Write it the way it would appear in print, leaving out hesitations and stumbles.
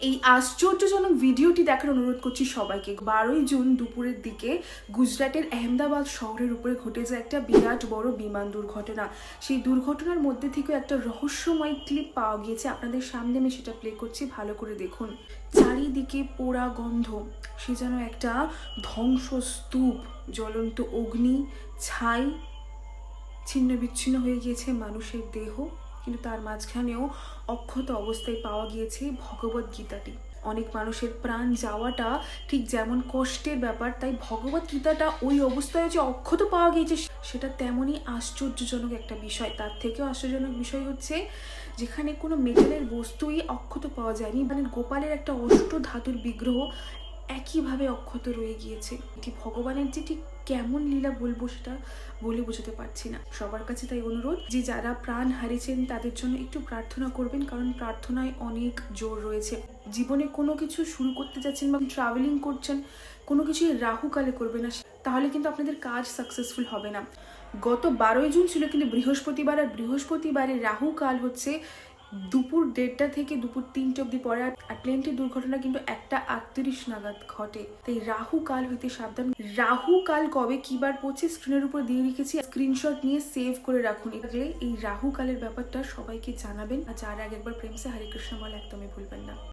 এই আশ্চর্যজনক ভিডিওটি দেখার অনুরোধ করছি সবাইকে। 12ই জুন দুপুরের দিকে গুজরাটের আহমেদাবাদ শহরের উপরে ঘটে যায় একটা বিরাট বড় বিমান দুর্ঘটনা। সেই দুর্ঘটনার মধ্যে থেকে একটা রহস্যময় ক্লিপ পাওয়া গিয়েছে, আপনাদের সামনে আমি সেটা প্লে করছি, ভালো করে দেখুন। চারিদিকে পোড়া গন্ধ, সে যেন একটা ধ্বংসস্তূপ, জ্বলন্ত অগ্নি, ছাই, ছিন্ন বিচ্ছিন্ন হয়ে গিয়েছে মানুষের দেহ, কিন্তু তার মাঝখানেও অক্ষত অবস্থায় পাওয়া গিয়েছে ভগবত গীতাটি। অনেক মানুষের প্রাণ যাওয়াটা ঠিক যেমন কষ্টের ব্যাপার, তাই ভগবত গীতাটা ওই অবস্থায় যে অক্ষত পাওয়া গিয়েছে সেটা তেমনই আশ্চর্যজনক একটা বিষয়। তার থেকেও আশ্চর্যজনক বিষয় হচ্ছে যেখানে কোনো মেটালের বস্তুই অক্ষত পাওয়া যায়নি, মানে গোপালের একটা অষ্ট ধাতুর বিগ্রহ একইভাবে অক্ষত রয়ে গিয়েছে। এটি ভগবানের যে ঠিক কেমন লীলা বলবো সেটা বলে বোঝাতে পারছি না। সবার কাছে তাই অনুরোধ যে যারা প্রাণ হারিয়েছেন তাদের জন্য একটু প্রার্থনা করবেন, কারণ প্রার্থনায় অনেক জোর রয়েছে। জীবনে কোনো কিছু শুরু করতে যাচ্ছেন বা ট্রাভেলিং করছেন, কোনো কিছুই রাহুকালে করবে না, তাহলে কিন্তু আপনাদের কাজ সাকসেসফুল হবে না। গত 12ই জুন ছিল কিন্তু বৃহস্পতিবার, আর বৃহস্পতিবারে রাহুকাল হচ্ছে দুপুর 1:30 থেকে দুপুর 3টে অব্দি পরে। আর প্লেনটির দুর্ঘটনা কিন্তু 1:38 নাগাদ ঘটে। তাই রাহু কাল হইতে সাবধান। রাহু কাল কবে কি বার পড়ছে স্ক্রিনের উপর দিয়ে রেখেছি, স্ক্রিনশট নিয়ে সেভ করে রাখুন। এই রাহু কালের ব্যাপারটা সবাইকে জানাবেন, আর যার আগে একবার প্রেম সে হরে কৃষ্ণ বলে একদমই ভুলবেন না।